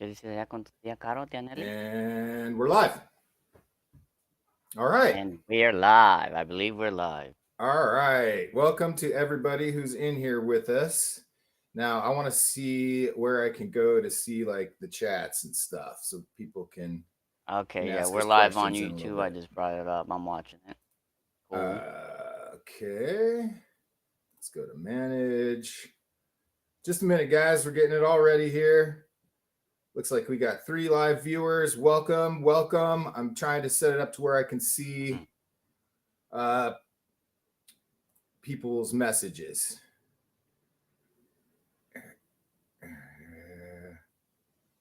Yo dice ya con tu tía Caro, tía Nelly. And we're live. All right. And we're live. I believe we're live. All right. Welcome to everybody who's in here with us. Now, I want to see where I can go to see like the chats and stuff so people can. Okay, yeah, ask we're us live on questions in a little YouTube. I bit. just brought it up. I'm watching it. Cool. Okay. Let's go to manage. Just a minute, guys. We're getting it all ready here. Looks like we got 3 live viewers. Welcome, welcome. I'm trying to set it up to where I can see people's messages.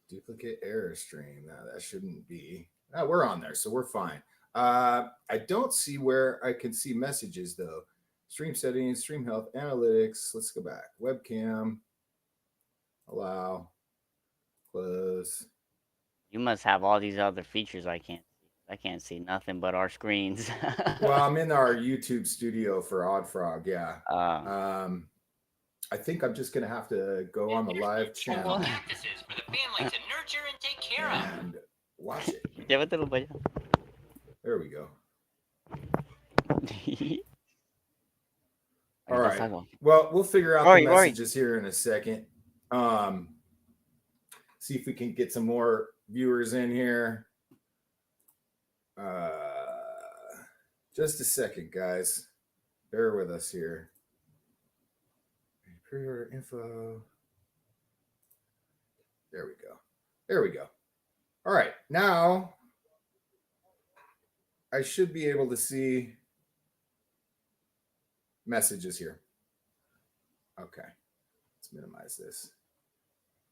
Duplicate error stream. Now that shouldn't be. We're on there, so we're fine. I don't see where I can see messages though. Stream settings, stream health, analytics. Let's go back. Webcam. Allow. Close. You must have all these other features I can't see. I can't see nothing but our screens. Well, I'm in our YouTube studio for Odd Frog. Yeah. I think I'm just gonna have to go on the live channel cactuses for the family to nurture and take care and watch it. Llévatelo para allá. There we go. All Ahorita right. salgo. Well, we'll figure out Rory, the messages here in a second. See if we can get some more viewers in here. Just a second, guys. Bear with us here. Pre-order info. There we go. There we go. All right. Now I should be able to see messages here. Okay. Let's minimize this.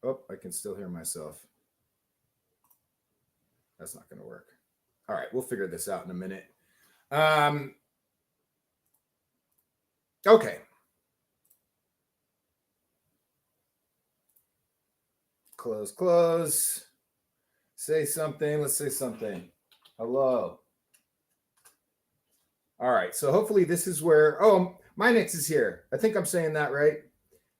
Oh, I can still hear myself. That's not going to work. All right. We'll figure this out in a minute. Okay. Close. Say something. Let's say something. Hello. All right. So hopefully this is where, Minix is here. I think I'm saying that right.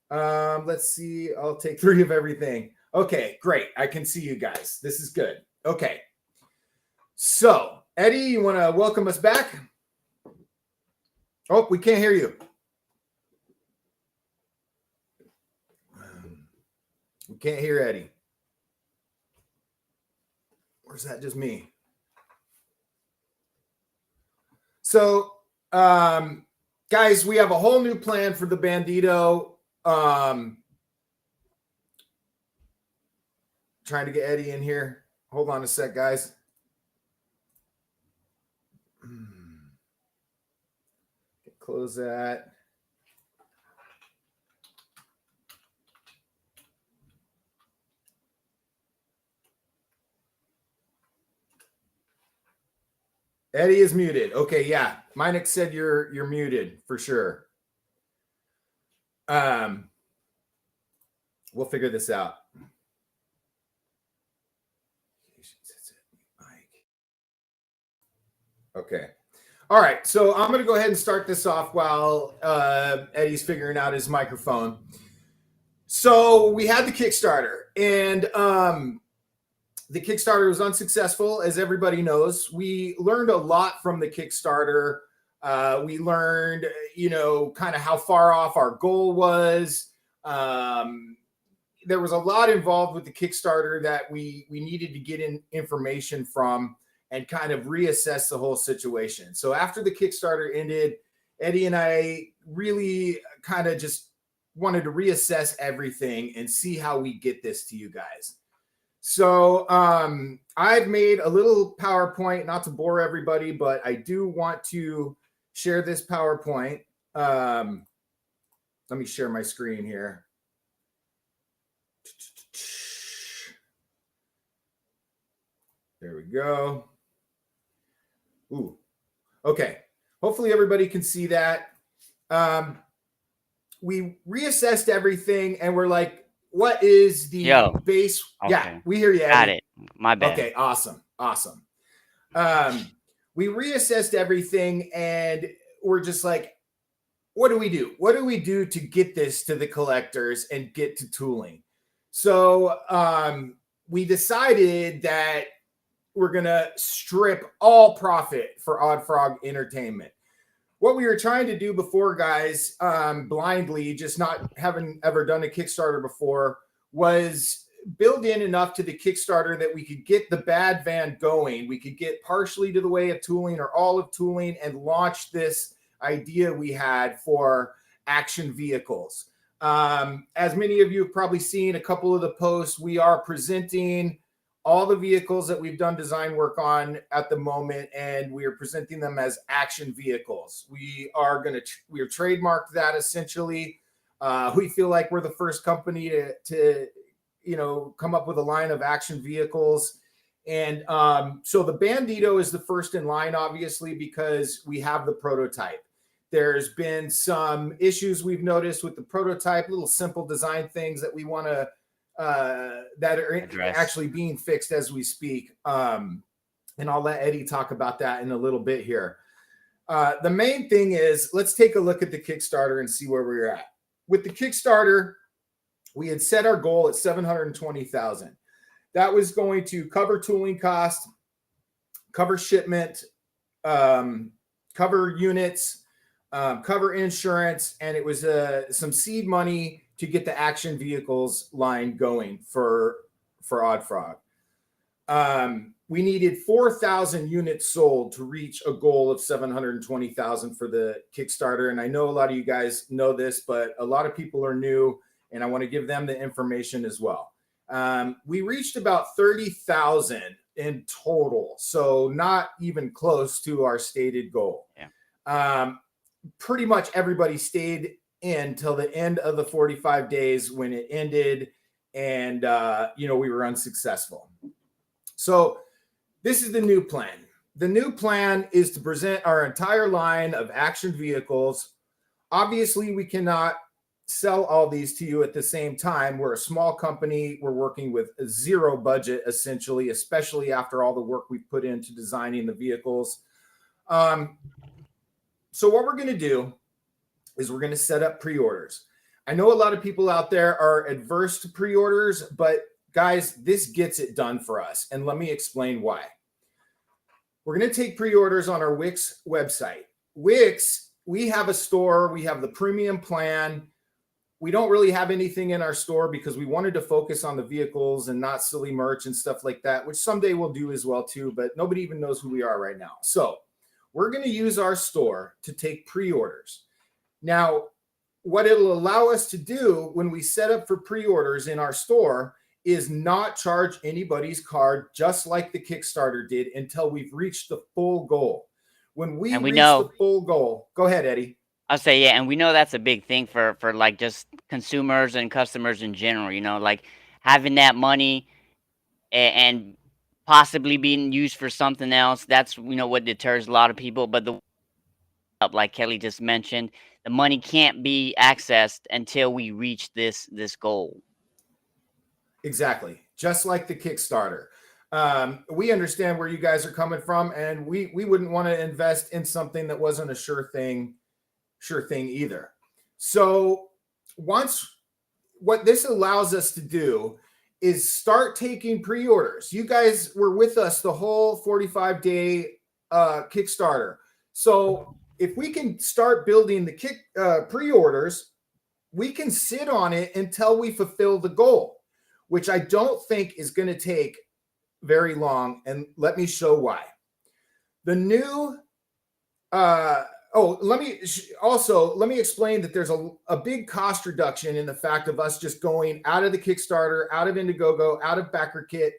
Let's see. I'll take 3 of everything. Okay, great. I can see you guys. This is good. Okay. So, Eddie, you want to welcome us back? Oh, we can't hear you. We can't hear Eddie. Or is that just me? So, guys, we have a whole new plan for the Bandito. Trying to get Eddie in here. Hold on a sec, guys. Close that. Eddie is muted. Okay, yeah. Minix said you're muted for sure. We'll figure this out. Okay. All right. So I'm going to go ahead and start this off while Eddie's figuring out his microphone. So we had the Kickstarter, and the Kickstarter was unsuccessful, as everybody knows. We learned a lot from the Kickstarter. We learned, kind of how far off our goal was. There was a lot involved with the Kickstarter that we needed to get information from and kind of reassess the whole situation. So after the Kickstarter ended, Eddie and I really kind of just wanted to reassess everything and see how we get this to you guys. So I've made a little PowerPoint, not to bore everybody, but I do want to share this PowerPoint. Let me share my screen here. There we go. Ooh, okay. Hopefully everybody can see that. We reassessed everything and we're like, what is the base? Okay. Yeah, we hear you, Eddie. Got it. My bad. Okay, awesome. We reassessed everything and we're just like, what do we do? What do we do to get this to the collectors and get to tooling? So we decided that we're going to strip all profit for Odd Frog Entertainment. What we were trying to do before, guys, blindly, just not having ever done a Kickstarter before, was build in enough to the Kickstarter that we could get the bad van going. We could get partially to the way of tooling or all of tooling and launch this idea we had for action vehicles. As many of you have probably seen a couple of the posts, we are presenting all the vehicles that we've done design work on at the moment, and we are presenting them as action vehicles. We are trademarked that essentially. We feel like we're the first company to come up with a line of action vehicles. And so the Bandito is the first in line, obviously, because we have the prototype. There's been some issues we've noticed with the prototype, little simple design things that we want to that are actually being fixed as we speak. And I'll let Eddie talk about that in a little bit here. The main thing is, let's take a look at the Kickstarter and see where we're at. With the Kickstarter, we had set our goal at $720,000. That was going to cover tooling cost, cover shipment, cover units, cover insurance, and it was some seed money to get the action vehicles line going for Odd Frog. We needed 4,000 units sold to reach a goal of 720,000 for the Kickstarter. And I know a lot of you guys know this, but a lot of people are new, and I want to give them the information as well. We reached about 30,000 in total, so not even close to our stated goal. Yeah. Pretty much everybody stayed in till the end of the 45 days when it ended, and we were unsuccessful. So this is the new plan. The new plan is to present our entire line of action vehicles. Obviously, we cannot sell all these to you at the same time. We're a small company. We're working with a zero budget, essentially, especially after all the work we've put into designing the vehicles. So what we're going to do is we're going to set up pre-orders. I know a lot of people out there are adverse to pre-orders, but guys, this gets it done for us. And let me explain why. We're going to take pre-orders on our Wix website. Wix, we have a store. We have the premium plan. We don't really have anything in our store because we wanted to focus on the vehicles and not silly merch and stuff like that, which someday we'll do as well too, but nobody even knows who we are right now. So we're going to use our store to take pre-orders. Now, what it'll allow us to do when we set up for pre-orders in our store is not charge anybody's card, just like the Kickstarter did, until we've reached the full goal. When we reach the full goal, go ahead, Eddie. I'll say, yeah, and we know that's a big thing for like just consumers and customers in general, like having that money and possibly being used for something else. That's, what deters a lot of people. But like Kelly just mentioned, the money can't be accessed until we reach this goal. Exactly. Just like the Kickstarter. We understand where you guys are coming from, and we wouldn't want to invest in something that wasn't a sure thing either. So what this allows us to do is start taking pre-orders. You guys were with us the whole 45-day Kickstarter. So if we can start building the pre-orders, we can sit on it until we fulfill the goal, which I don't think is going to take very long. And let me show why. The new let me explain that there's a big cost reduction in the fact of us just going out of the Kickstarter, out of Indiegogo, out of BackerKit.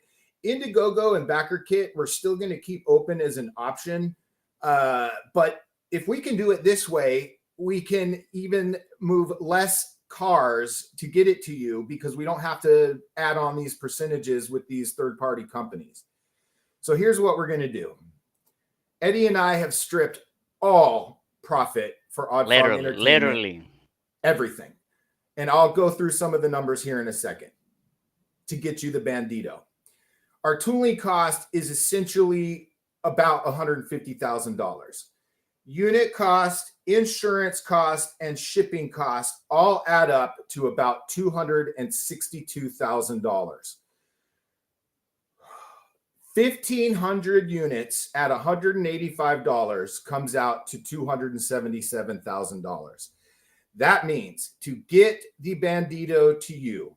Indiegogo and BackerKit, we're still going to keep open as an option. But if we can do it this way, we can even move less cars to get it to you because we don't have to add on these percentages with these third-party companies. So here's what we're going to do. Eddie and I have stripped all profit for Odd Frog Entertainment. Literally. Everything. And I'll go through some of the numbers here in a second to get you the Bandito. Our tooling cost is essentially about $150,000. Unit cost, insurance cost, and shipping cost all add up to about $262,000. 1,500 units at $185 comes out to $277,000. That means to get the Bandito to you,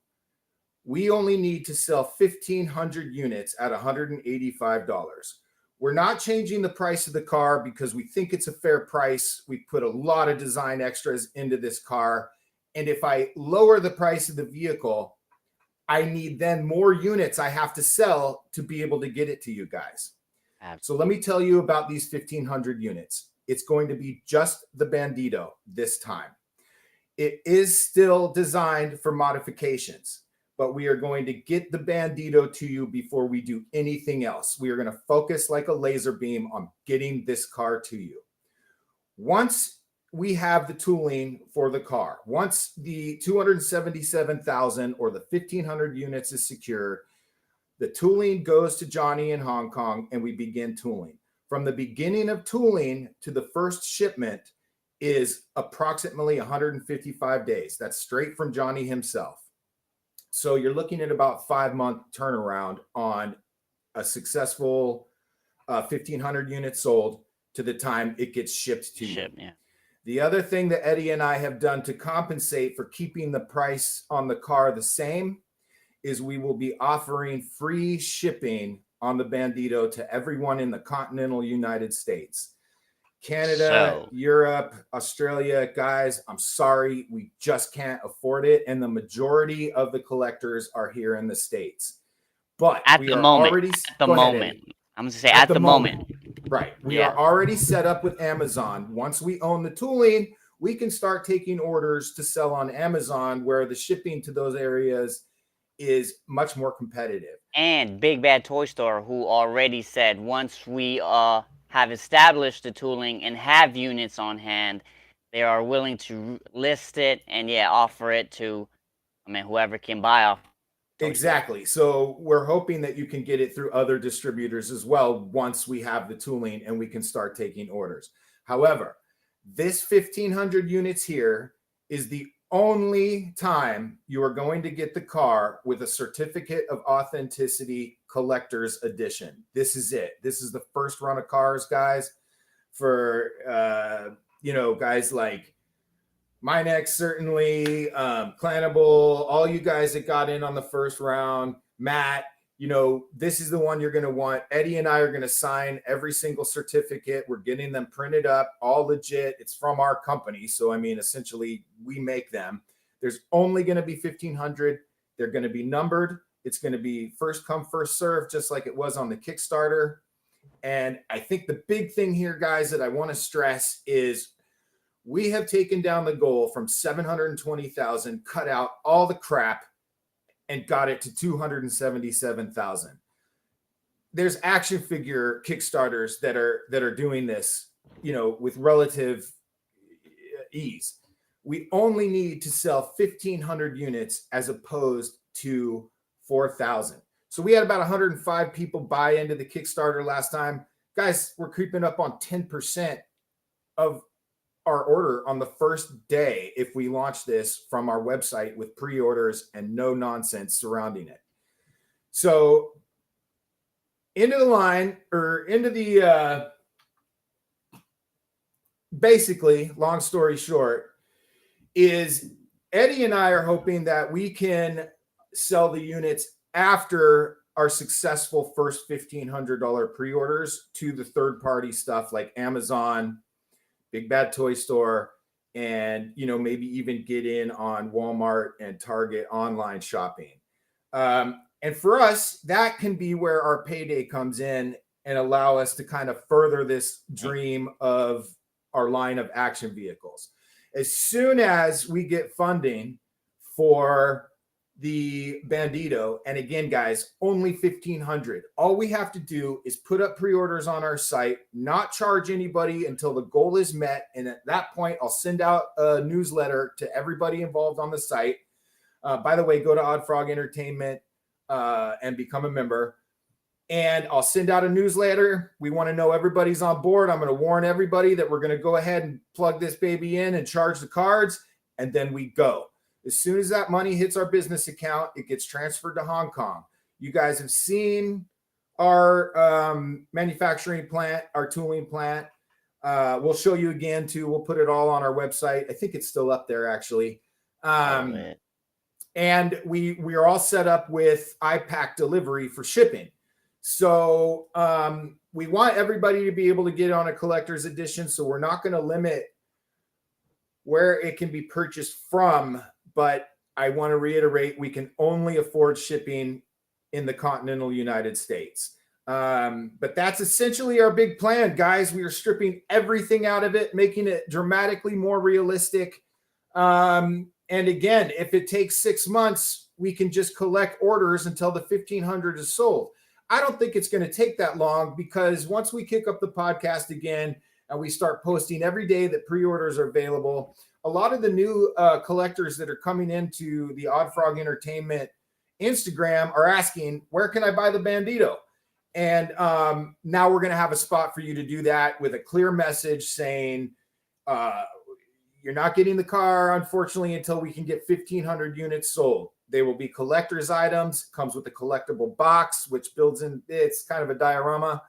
we only need to sell 1,500 units at $185. We're not changing the price of the car because we think it's a fair price. We put a lot of design extras into this car. And if I lower the price of the vehicle, I need then more units I have to sell to be able to get it to you guys. Absolutely. So let me tell you about these 1,500 units. It's going to be just the Bandito this time. It is still designed for modifications, but we are going to get the Bandito to you before we do anything else. We are going to focus like a laser beam on getting this car to you. Once we have the tooling for the car, once the 277,000 or the 1,500 units is secured, the tooling goes to Johnny in Hong Kong and we begin tooling. From the beginning of tooling to the first shipment is approximately 155 days. That's straight from Johnny himself. So you're looking at about 5-month turnaround on a successful 1,500 units sold to the time it gets shipped to you. Yeah. The other thing that Eddie and I have done to compensate for keeping the price on the car the same is we will be offering free shipping on the Bandito to everyone in the continental United States. Canada, Europe, Australia, guys, I'm sorry, we just can't afford it. And the majority of the collectors are here in the States. But at we the are moment, already at the moment. I'm going to say at the moment. Right. We are already set up with Amazon. Once we own the tooling, we can start taking orders to sell on Amazon where the shipping to those areas is much more competitive. And Big Bad Toy Store, who already said once we have established the tooling and have units on hand, they are willing to list it and offer it to, whoever can buy off. Exactly. So we're hoping that you can get it through other distributors as well once we have the tooling and we can start taking orders. However, this 1,500 units here is the only time you are going to get the car with a certificate of authenticity collector's edition. This is it. This is the first run of cars, guys, for guys like Minex, certainly, Clannable, all you guys that got in on the first round, Matt, this is the one you're going to want. Eddie and I are going to sign every single certificate. We're getting them printed up, all legit. It's from our company. So, essentially, we make them. There's only going to be 1,500. They're going to be numbered. It's going to be first come, first serve, just like it was on the Kickstarter. And I think the big thing here, guys, that I want to stress is we have taken down the goal from 720,000, cut out all the crap, and got it to 277,000. There's action figure Kickstarters that are doing this, with relative ease. We only need to sell 1,500 units as opposed to 4,000. So we had about 105 people buy into the Kickstarter last time. Guys, we're creeping up on 10% of our order on the first day if we launch this from our website with pre-orders and no nonsense surrounding it. So into the basically, long story short, is Eddie and I are hoping that we can sell the units after our successful first $1,500 pre-orders to the third-party stuff like Amazon, Big Bad Toy Store, and maybe even get in on Walmart and Target online shopping. And for us, that can be where our payday comes in and allow us to kind of further this dream of our line of action vehicles. As soon as we get funding for the Bandito, and again, guys, only 1,500. All we have to do is put up pre-orders on our site, not charge anybody until the goal is met. And at that point, I'll send out a newsletter to everybody involved on the site. By the way, go to Odd Frog Entertainment and become a member. And I'll send out a newsletter. We want to know everybody's on board. I'm going to warn everybody that we're going to go ahead and plug this baby in and charge the cards. And then we go. As soon as that money hits our business account, it gets transferred to Hong Kong. You guys have seen our manufacturing plant, our tooling plant. We'll show you again too. We'll put it all on our website. I think it's still up there actually. Oh, And we are all set up with iPack delivery for shipping. So we want everybody to be able to get on a collector's edition. So we're not going to limit where it can be purchased from, but I want to reiterate, we can only afford shipping in the continental United States. But that's essentially our big plan, guys. We are stripping everything out of it, making it dramatically more realistic. And again, if it takes 6 months, we can just collect orders until the 1,500 is sold. I don't think it's going to take that long, because once we kick up the podcast again and we start posting every day that pre-orders are available, a lot of the new collectors that are coming into the Odd Frog Entertainment Instagram are asking, where can I buy the Bandito? And now we're going to have a spot for you to do that with a clear message saying, you're not getting the car, unfortunately, until we can get 1,500 units sold. They will be collector's items. Comes with a collectible box, which builds in. It's kind of a diorama.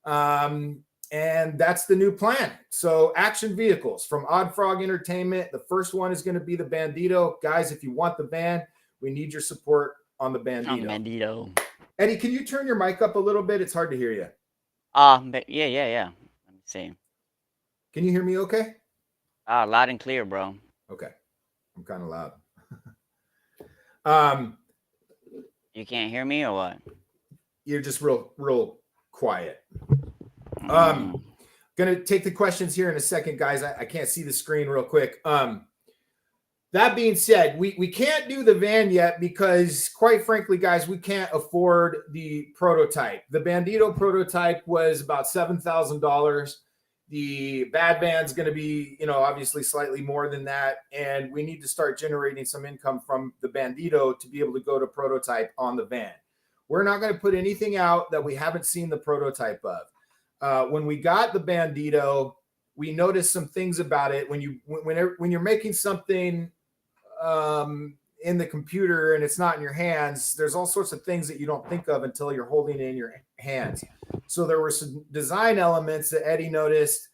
And that's the new plan. So action vehicles from Odd Frog Entertainment. The first one is going to be the Bandito. Guys, if you want the van, we need your support on the Bandito. Bandito. Eddie, can you turn your mic up a little bit? It's hard to hear you. But yeah. Let me see. Can you hear me okay? Loud and clear, bro. Okay. I'm kind of loud. You can't hear me or what? You're just real quiet. Mm. Gonna take the questions here in a second, guys. I can't see the screen real quick. That being said, we can't do the van yet because, quite frankly, guys, we can't afford the prototype. The Bandito prototype was about $7,000. The bad van's going to be, obviously slightly more than that. And we need to start generating some income from the Bandito to be able to go to prototype on the van. We're not going to put anything out that we haven't seen the prototype of. When we got the Bandito, we noticed some things about it. When you're making something in the computer and it's not in your hands, there's all sorts of things that you don't think of until you're holding it in your hands. So there were some design elements that Eddie noticed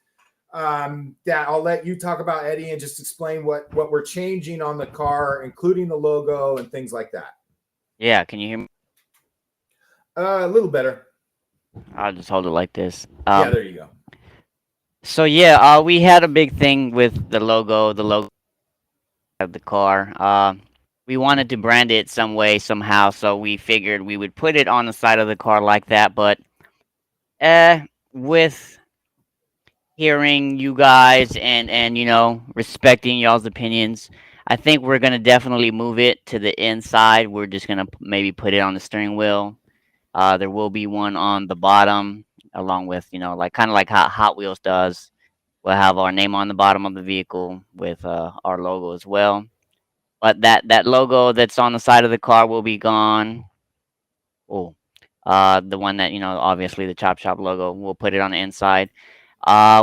that I'll let you talk about, Eddie, and just explain what we're changing on the car, including the logo and things like that. Yeah, can you hear me? A little better. I'll just hold it like this. Yeah, there you go. So yeah, we had a big thing with the logo of the car. We wanted to brand it some way, somehow, so we figured we would put it on the side of the car like that. But with hearing you guys and respecting y'all's opinions, I think we're gonna definitely move it to the inside. We're just gonna maybe put it on the steering wheel. There will be one on the bottom, along with like kind of like how Hot Wheels does. We'll have our name on the bottom of the vehicle with our logo as well. But that logo that's on the side of the car will be gone. Oh, the one that obviously the Chop Shop logo. We'll put it on the inside.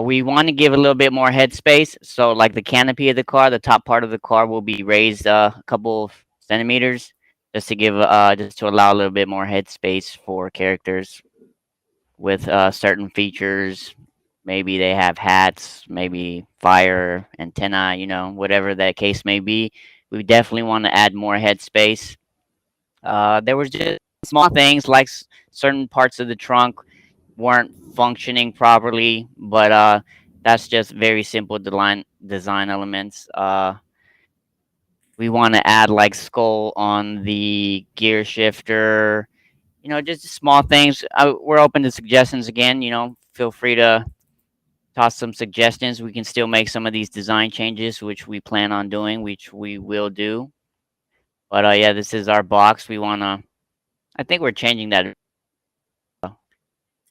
We want to give a little bit more headspace. So like the canopy of the car, the top part of the car will be raised a couple of centimeters, just to give just to allow a little bit more headspace for characters with certain features. Maybe they have hats, maybe fire, antenna, whatever that case may be. We definitely want to add more headspace. There was just small things like certain parts of the trunk weren't functioning properly, but that's just very simple design elements. We want to add like skull on the gear shifter, just small things. We're open to suggestions again. Feel free to toss some suggestions. We can still make some of these design changes, which we plan on doing, which we will do. But yeah, this is our box. I think we're changing that.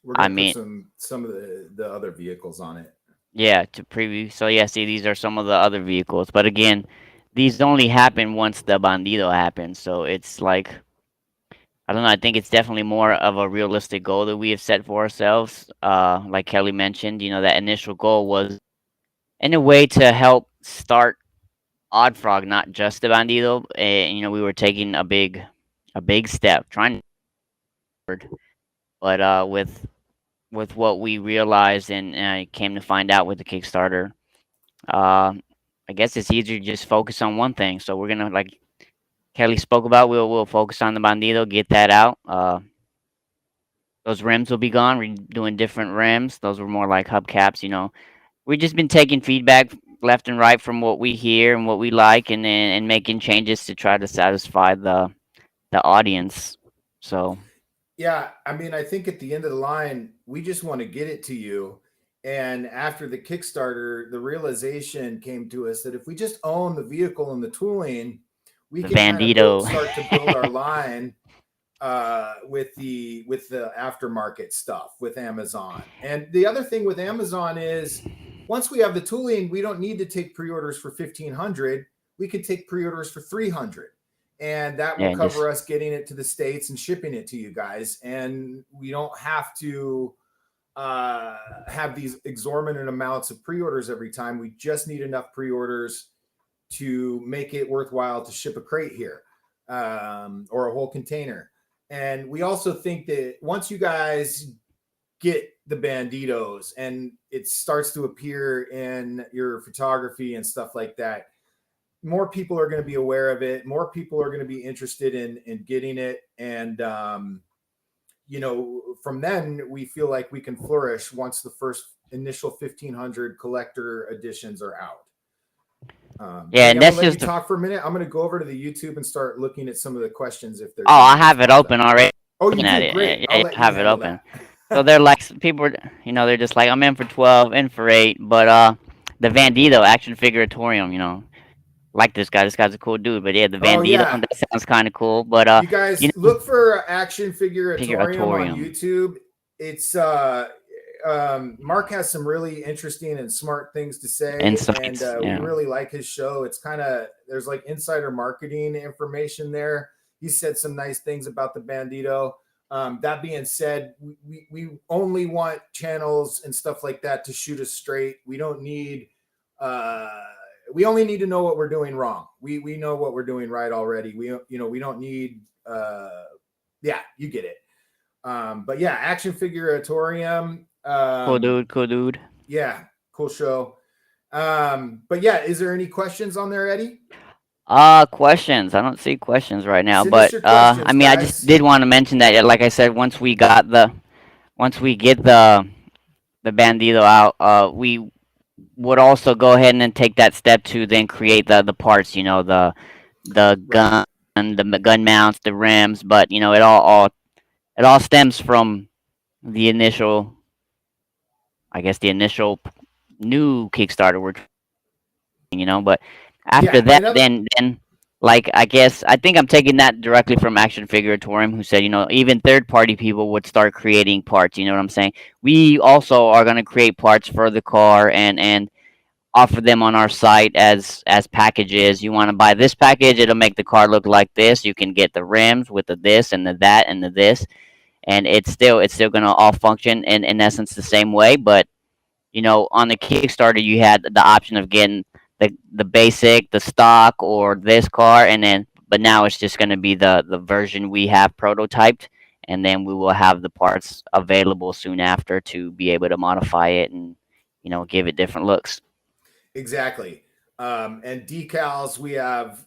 We're gonna put some of the other vehicles on it. Yeah, to preview. So yeah, see, these are some of the other vehicles. But again, these only happen once the Bandito happens. So it's like, I don't know. I think it's definitely more of a realistic goal that we have set for ourselves. Like Kelly mentioned, that initial goal was in a way to help start Odd Frog, not just the Bandito. And we were taking a big step, trying to. But with what we realized and I came to find out with the Kickstarter, uh, I guess it's easier to just focus on one thing. So we're gonna, like Kelly spoke about, we'll focus on the Bandito, get that out. Those rims will be gone. We're doing different rims. Those were more like hubcaps. We've just been taking feedback left and right from what we hear and what we like, and making changes to try to satisfy the audience. So Yeah, I mean, I think at the end of the line, we just want to get it to you. And after the Kickstarter, the realization came to us that if we just own the vehicle and the tooling, we the can kind of Bandito. start to build our line with the aftermarket stuff with Amazon. And the other thing with Amazon is once we have the tooling, we don't need to take pre-orders for 1,500. We can take pre-orders for 300. And that will Yeah, cover just us getting it to the States and shipping it to you guys. And we don't have to have these exorbitant amounts of pre-orders every time. We just need enough pre-orders to make it worthwhile to ship a crate here or a whole container. And we also think that once you guys get the Banditos and it starts to appear in your photography and stuff like that, more people are going to be aware of it. More people are going to be interested in getting it. And, from then we feel like we can flourish once the first initial 1,500 collector editions are out. yeah, I'm and gonna that's let you just the. talk for a minute. I'm gonna go over to the YouTube and start looking at some of the questions if there's Oh, any I that's have it popped up. open already. Oh, you Looking at do? it. Great. Yeah, I'll yeah, let I you have it handle open. that. So they're like people are, they're just like I'm in for 12, in for 8, but the Bandito action figuratorium, like this guy. This guy's a cool dude. But yeah, the Oh Bandito, yeah. that sounds kind of cool. But You you guys know, look for Action Figuratorium on figuratorium YouTube. It's Mark has some really interesting and smart things to say, and insights. we Yeah, really like his show. It's kind of there's like insider marketing information there. He said some nice things about the Bandito. That being said, we only want channels and stuff like that to shoot us straight. We don't need uh we only need to know what we're doing wrong. We know what we're doing right already. We don't need yeah, you get it. But yeah, Action Figuratorium. cool dude. Cool dude. Yeah, cool show. But yeah, is there any questions on there, Eddie? Questions. I don't see questions right now, Send us but your I questions, mean, I just guys. did want to mention that. Yeah, like I said, once we get the Bandito out, we would also go ahead and then take that step to then create the parts. The Right. gun, the gun mounts, the rims. But it all stems from the initial, I guess, the initial new Kickstarter we're but after Yeah, that, and other then like I think I'm taking that directly from Action Figuratorium, who said even third party people would start creating parts. You know what I'm saying? We also are going to create parts for the car and offer them on our site as packages. You want to buy this package, it'll make the car look like this. You can get the rims with the this and the that and the this, and it's still going to all function in essence the same way. But on the Kickstarter, you had the option of getting the basic, the stock, or this car, and then but now it's just going to be the version we have prototyped, and then we will have the parts available soon after to be able to modify it and give it different looks. exactly. And decals, we have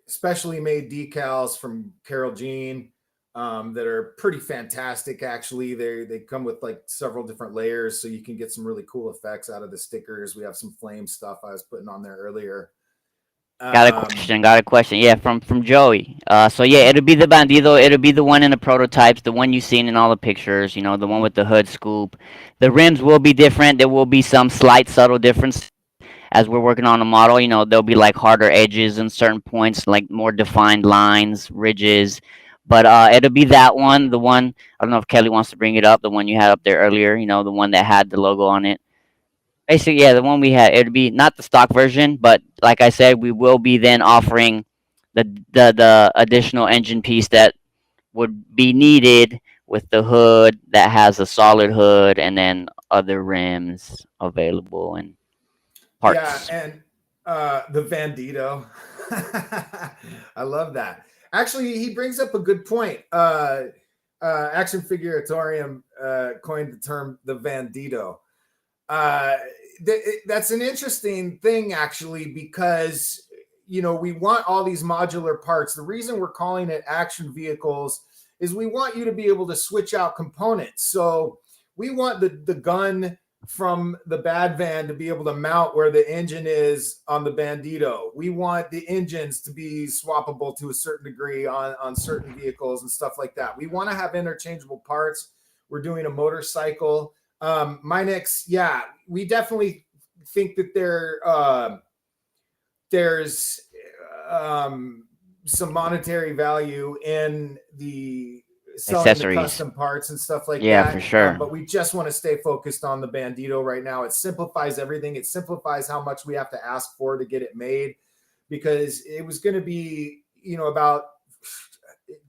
specially made decals from Carol Jean that are pretty fantastic. Actually, they come with like several different layers, so you can get some really cool effects out of the stickers. We have some flame stuff I was putting on there earlier. Got a question. Got a question. Yeah, from Joey. So yeah, it'll be the Bandito. It'll be the one in the prototypes, the one you've seen in all the pictures. The one with the hood scoop. The rims will be different. There will be some slight, subtle difference as we're working on the model. There'll be like harder edges in certain points, like more defined lines, ridges. But it'll be that one. The one I don't know if Kelly wants to bring it up. The one you had up there earlier. The one that had the logo on it. Basically, yeah, the one we had, it'd be not the stock version, but like I said, we will be then offering the additional engine piece that would be needed with the hood that has a solid hood and then other rims available and Yeah, parts. and the Bandito. I love that. Actually, he brings up a good point. Action Figuratorium coined the term the Bandito. That's an interesting thing, actually, because we want all these modular parts. The reason we're calling it action vehicles is we want you to be able to switch out components. So we want the gun from the Bad Van to be able to mount where the engine is on the Bandito. We want the engines to be swappable to a certain degree on certain vehicles and stuff like that. We want to have interchangeable parts. We're doing a motorcycle. Minex, yeah, we definitely think that there's some monetary value in the selling Accessories. the custom parts and stuff like that. Yeah, for sure. But we just want to stay focused on the Bandito right now. It simplifies everything. It simplifies how much we have to ask for to get it made, because it was going to be, about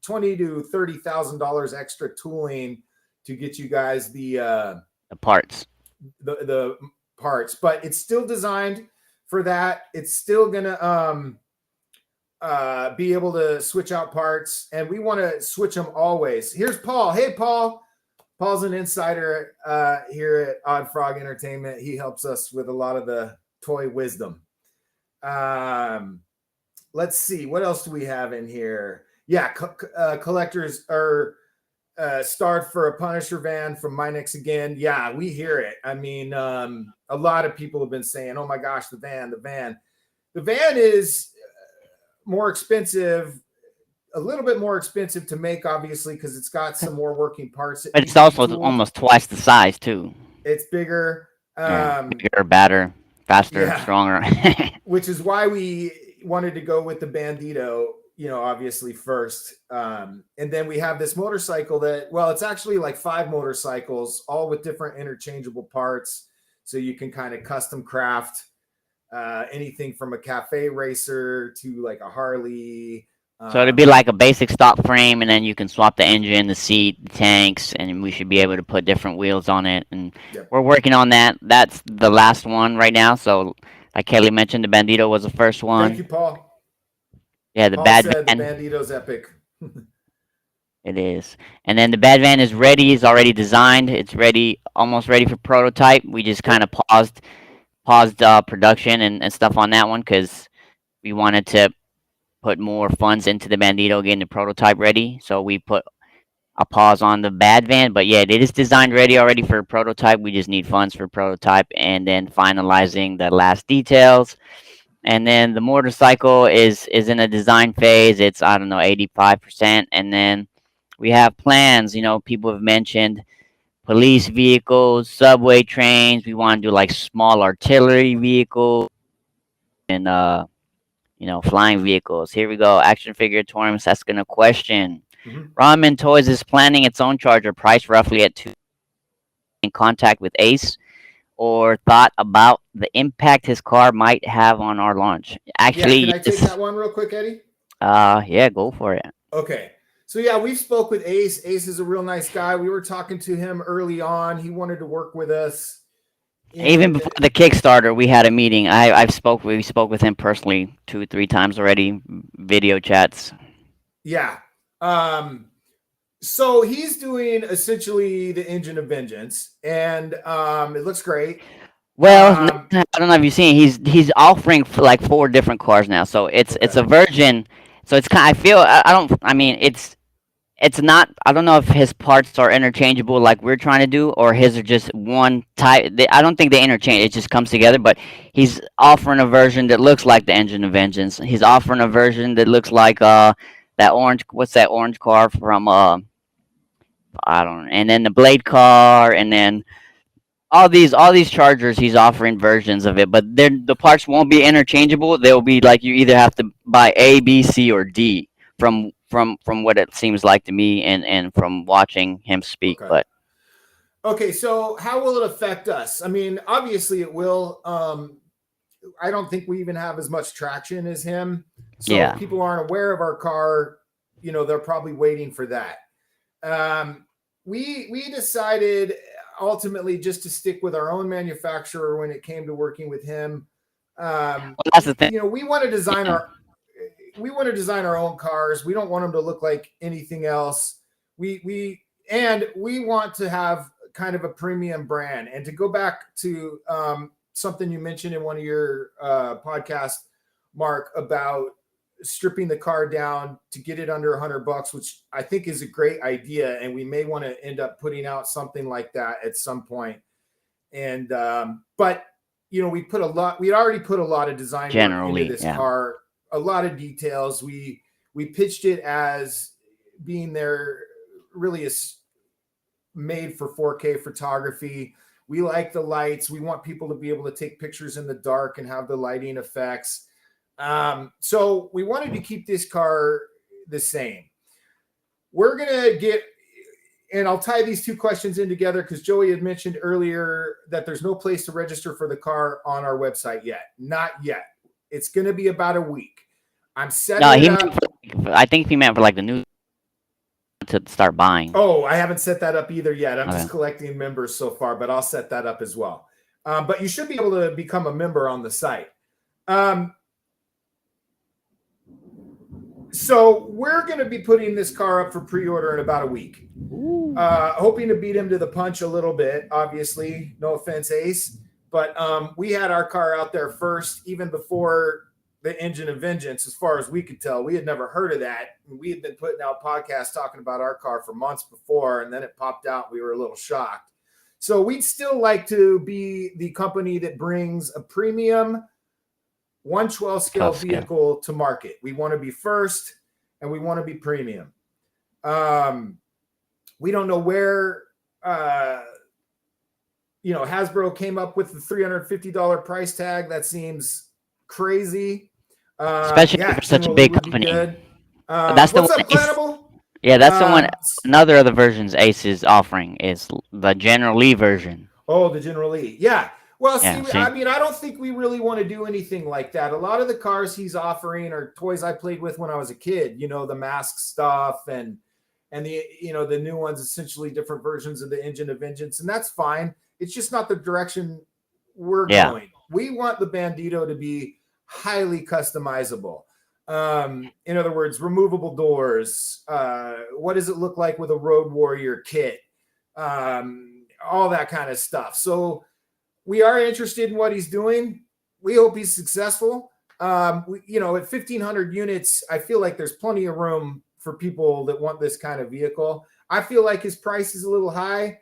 $20,000 to $30,000 extra tooling to get you guys the parts. The parts, but it's still designed for that. It's still gonna be able to switch out parts, and we want to switch them always. Here's Paul. Hey, Paul. Paul's an insider here at Odd Frog Entertainment. He helps us with a lot of the toy wisdom. Let's see, what else do we have in here? Yeah, collectors are starved for a Punisher van from Minex again. Yeah, we hear it. I mean, a lot of people have been saying, "Oh my gosh, the van." The van is more expensive, a little bit more expensive to make, obviously, because it's got some more working parts. But it's also almost twice the size too. It's bigger, bigger, badder, faster, stronger. Which is why we wanted to go with the Bandito, obviously first. And then we have this motorcycle that, well, it's actually like 5 motorcycles, all with different interchangeable parts. So you can kind of custom craft anything from a cafe racer to like a Harley. So it'd be like a basic stock frame, and then you can swap the engine, the seat, the tanks, and we should be able to put different wheels on it. And we're working on that. That's the last one right now. So like Kelly mentioned, the Bandito was the first one. Thank you, Paul. Yeah, the Paul Bad said Van. The Bandito's epic. It is. And then the Bad Van is ready. It's already designed. It's ready, almost ready for prototype. We just kind of paused production and stuff on that one because we wanted to put more funds into the Bandito, getting the prototype ready. So we put a pause on the Bad Van. But yeah, it is designed ready already for prototype. We just need funds for prototype and then finalizing the last details. And then the motorcycle is in a design phase. It's, I don't know, 85%. And then we have plans. People have mentioned police vehicles, subway trains. We want to do like small artillery vehicles and flying vehicles. Here we go. Action Figuratorium asking a question. Ramen Toys is planning its own charger, priced roughly at $2. In contact with Ace, or thought about the impact his car might have on our launch. Actually, can I take that one real quick, Eddie? Yeah, go for it. Okay. So yeah, we've spoke with Ace. Ace is a real nice guy. We were talking to him early on. He wanted to work with us. Even before the Kickstarter, we had a meeting. We spoke with him personally 2-3 times already, video chats. Yeah. So he's doing essentially the Engine of Vengeance, and it looks great. Well, I don't know if you've seen. He's offering for like 4 different cars now. So it's a version. So it's kind. It's not. I don't know if his parts are interchangeable like we're trying to do, or his are just one type. I don't think they interchange. It just comes together. But he's offering a version that looks like the Engine of Vengeance. He's offering a version that looks like that orange. What's that orange car from? I don't know. And then the Blade car, and then all these Chargers. He's offering versions of it, but the parts won't be interchangeable. They'll be like you either have to buy A, B, C, or D from what it seems like to me and from watching him speak. Okay. But so how will it affect us? I mean, obviously it will. I don't think we even have as much traction as him. So if people aren't aware of our car, they're probably waiting for that. We decided ultimately just to stick with our own manufacturer when it came to working with him. Well, that's the thing. We want to design our own cars. We don't want them to look like anything else. We and we want to have kind of a premium brand. And to go back to something you mentioned in one of your podcasts, Mark, about stripping the car down to get it under $100, which I think is a great idea. And we may want to end up putting out something like that at some point. And, but you know, we already put a lot of design work into this car, a lot of details. We pitched it as being there really is made for 4K photography. We like the lights. We want people to be able to take pictures in the dark and have the lighting effects. So we wanted to keep this car the same. We're going to get, and I'll tie these two questions in together because Joey had mentioned earlier that there's no place to register for the car on our website yet. Not yet. It's going to be about a week. I'm setting it up. I think he meant for like the new to start buying. Oh, I haven't set that up either yet. I'm just collecting members so far, but I'll set that up as well. But you should be able to become a member on the site. So we're going to be putting this car up for pre-order in about a week. Hoping to beat him to the punch a little bit, obviously. No offense, Ace. But we had our car out there first, even before the Engine of Vengeance, as far as we could tell. We had never heard of that. We had been putting out podcasts talking about our car for months before, and then it popped out. We were a little shocked. So we'd still like to be the company that brings a premium 1/12 scale vehicle to market. We want to be first, and we want to be premium. We don't know where Hasbro came up with the $350 price tag. That seems crazy. Especially for such a big company. That's the one. Plannable? Yeah, that's the one. Another of the versions Ace is offering is the General Lee version. Oh, the General Lee. Yeah. Well, see, I mean, I don't think we really want to do anything like that. A lot of the cars he's offering are toys I played with when I was a kid. You know, the mask stuff and the the new ones, essentially different versions of the Engine of Vengeance, and that's fine. It's just not the direction we're going. We want the Bandito to be highly customizable. In other words, removable doors. What does it look like with a Road Warrior kit? All that kind of stuff. So we are interested in what he's doing. We hope he's successful. At 1,500 units, I feel like there's plenty of room for people that want this kind of vehicle. I feel like his price is a little high,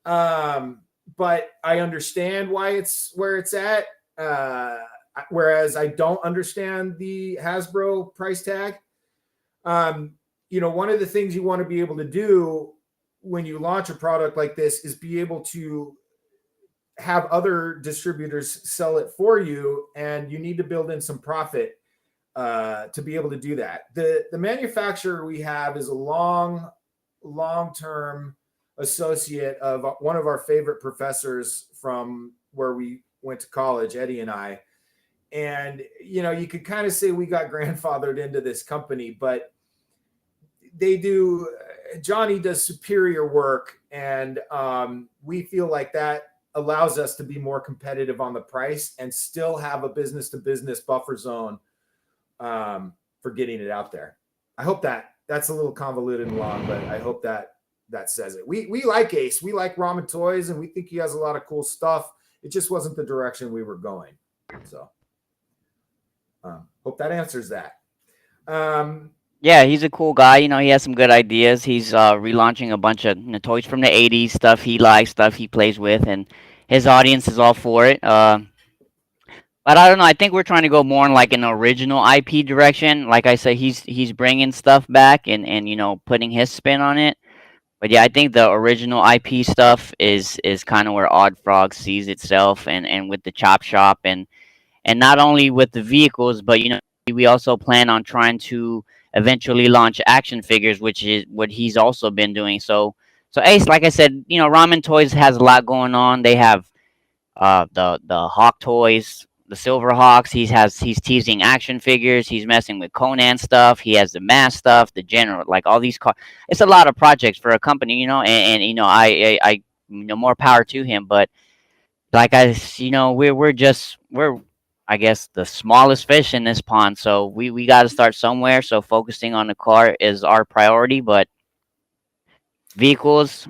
but I understand why it's where it's at. Whereas I don't understand the Hasbro price tag. One of the things you want to be able to do when you launch a product like this is be able to have other distributors sell it for you, and you need to build in some profit to be able to do that. The manufacturer we have is a long-term associate of one of our favorite professors from where we went to college, Eddie and I. And, you could kind of say we got grandfathered into this company, but Johnny does superior work, and we feel like that allows us to be more competitive on the price and still have a business-to-business buffer zone for getting it out there. I hope that's a little convoluted and long, but I hope that says it. We like Ace. We like Ramen Toys, and we think he has a lot of cool stuff. It just wasn't the direction we were going. So hope that answers that. Yeah, he's a cool guy. He has some good ideas. He's relaunching a bunch of toys from the 80s, stuff he likes, stuff he plays with, and his audience is all for it. But I don't know. I think we're trying to go more in like an original IP direction. Like I say, he's bringing stuff back and putting his spin on it. But yeah, I think the original IP stuff is kind of where Odd Frog sees itself, and with the Chop Shop, and not only with the vehicles, but we also plan on trying to eventually launch action figures, which is what he's also been doing. So Ace, like I said, Ramen Toys has a lot going on. They have the Hawk toys, the Silver Hawks. He's teasing action figures. He's messing with Conan stuff. He has the mask stuff, the General, like all these cars. It's a lot of projects for a company, and I more power to him. But like we're I guess the smallest fish in this pond, so we got to start somewhere. So focusing on the car is our priority, but vehicles,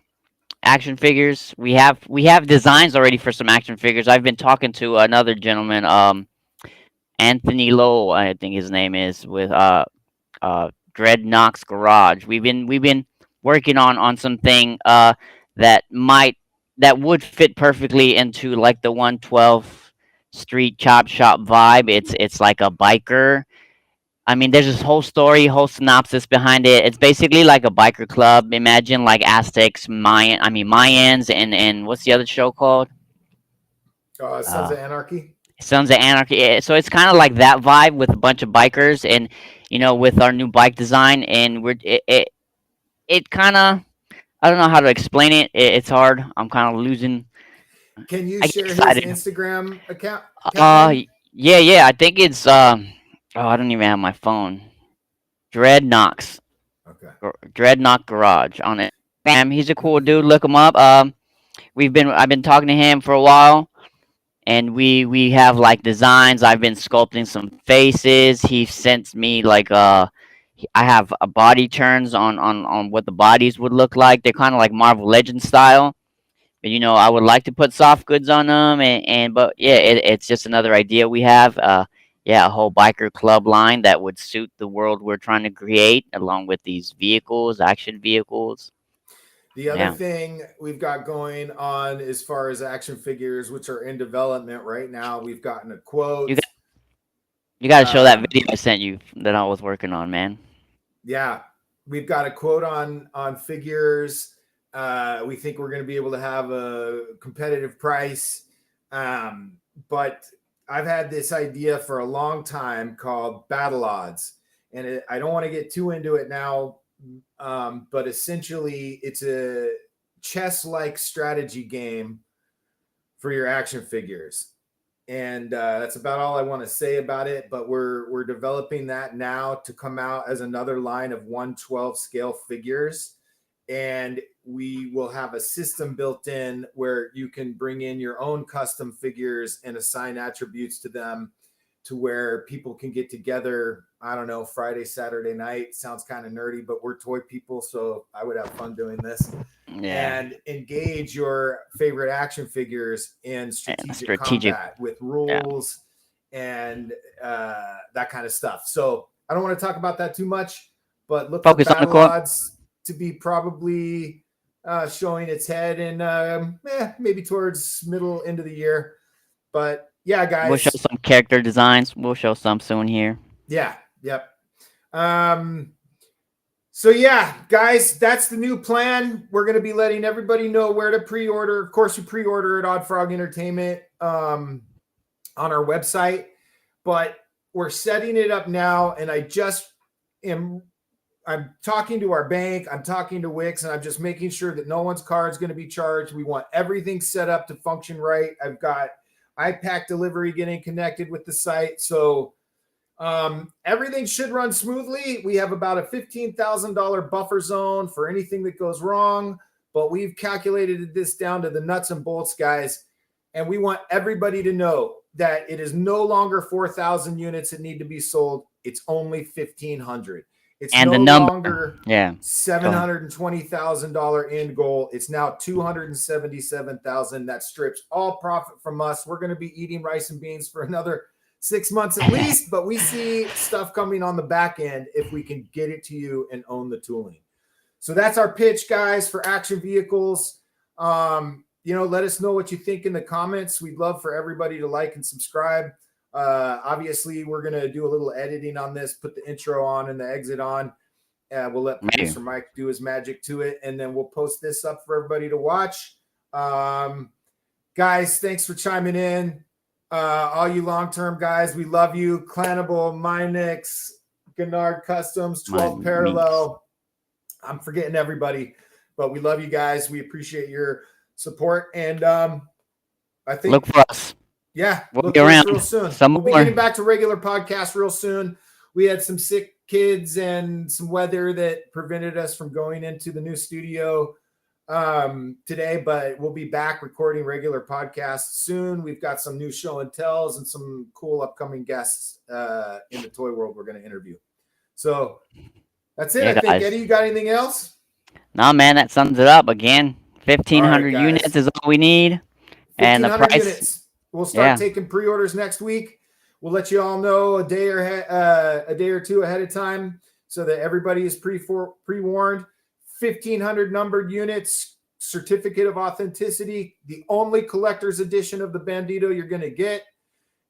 action figures. We have designs already for some action figures. I've been talking to another gentleman, Anthony Lowe, I think his name is, with Dreadnock's Garage. We've been working on something that might that would fit perfectly into like the 112 Street Chop Shop vibe. It's like a biker. I mean, there's this whole story, whole synopsis behind it. It's basically like a biker club. Imagine like Aztecs, Mayans, and what's the other show called? Sons Uh, of Anarchy. Sons of Anarchy. So it's kind of like that vibe with a bunch of bikers, and with our new bike design, and it kind of, I don't know how to explain it. It's hard. I'm kind of losing. Can you I get share his excited. Instagram account Uh, name? yeah. I think it's oh, I don't even have my phone. Dreadnoughts. Okay. Dreadnought Garage on it. He's a cool dude. Look him up. I've been talking to him for a while, and we have like designs. I've been sculpting some faces. He sent me like I have a body turns on what the bodies would look like. They're kind of like Marvel Legends style. But I would like to put soft goods on them, and but yeah, it's just another idea we have. Yeah, a whole biker club line that would suit the world we're trying to create, along with these vehicles, action vehicles. The other Yeah, thing we've got going on as far as action figures, which are in development right now, we've gotten a you quote. got you got to show that Um, video I sent you that I was working on, man. yeah, we've got a quote on figures. We think we're going to be able to have a competitive price, but I've had this idea for a long time called battle odds, and I don't want to get too into it now, but essentially it's a chess-like strategy game for your action figures. And that's about all I want to say about it. But we're developing that now to come out as another line of 112 scale figures, and we will have a system built in where you can bring in your own custom figures and assign attributes to them, to where people can get together. I don't know, Friday, Saturday night. Sounds kind of nerdy, but we're toy people, so I would have fun doing this, Yeah, and engage your favorite action figures in strategic strategic. combat with Yeah, rules and that kind of stuff. So I don't want to talk about that too much, but look for focus on the battle quote. odds to be probably showing its head in maybe towards middle end of the year. But yeah, We'll show guys. some character designs. We'll show some soon here. Yeah. Yep. Um, So yeah, guys, that's the new plan. We're going to be letting everybody know where to pre-order. Of course, you pre-order at Odd Frog Entertainment on our website, but we're setting it up now. And I'm talking to our bank, I'm talking to Wix, and I'm just making sure that no one's card is going to be charged. We want everything set up to function right. I've got iPack delivery getting connected with the site, so everything should run smoothly. We have about a $15,000 buffer zone for anything that goes wrong, but we've calculated this down to the nuts and bolts, guys. And we want everybody to know that it is no longer 4,000 units that need to be sold. It's only 1,500. It's And the no number. longer Yeah. $720,000 end goal. It's now 277,000. That strips all profit from us. We're going to be eating rice and beans for another 6 months at least, but we see stuff coming on the back end if we can get it to you and own the tooling. So that's our pitch, guys, for action vehicles. Let us know what you think in the comments. We'd love for everybody to like and subscribe. Obviously, we're going to do a little editing on this, put the intro on and the exit on. We'll let producer Mike do his magic to it, and then we'll post this up for everybody to watch. Guys, thanks for chiming in. All you long-term guys, we love you. Clanable, Minex, Gennard Customs, 12 Parallel. I'm forgetting everybody, but we love you guys. We appreciate your support, and I think look for us. Yeah, we'll look be for around. us real soon. Some we'll be more. getting back to regular podcasts real soon. We had some sick kids and some weather that prevented us from going into the new studio today, but we'll be back recording regular podcasts soon. We've got some new show and tells and some cool upcoming guests in the toy world we're going to interview. So that's it. Yeah, I think. guys. Eddie, you got anything else? No, man, that sums it up. Again, All right, 1,500 units guys. is all we need, and the 1,500 price. units. We'll start Yeah, taking pre-orders next week. We'll let you all know a day or two ahead of time so that everybody is pre-warned. 1,500 numbered units, certificate of authenticity, the only collector's edition of the Bandito you're going to get.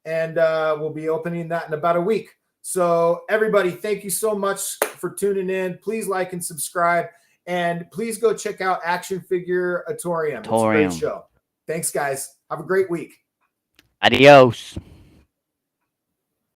And we'll be opening that in about a week. So everybody, thank you so much for tuning in. Please like and subscribe. And please go check out Action Figure Atorium. It's a great Torium. show. Thanks, guys. Have a great week. Adios.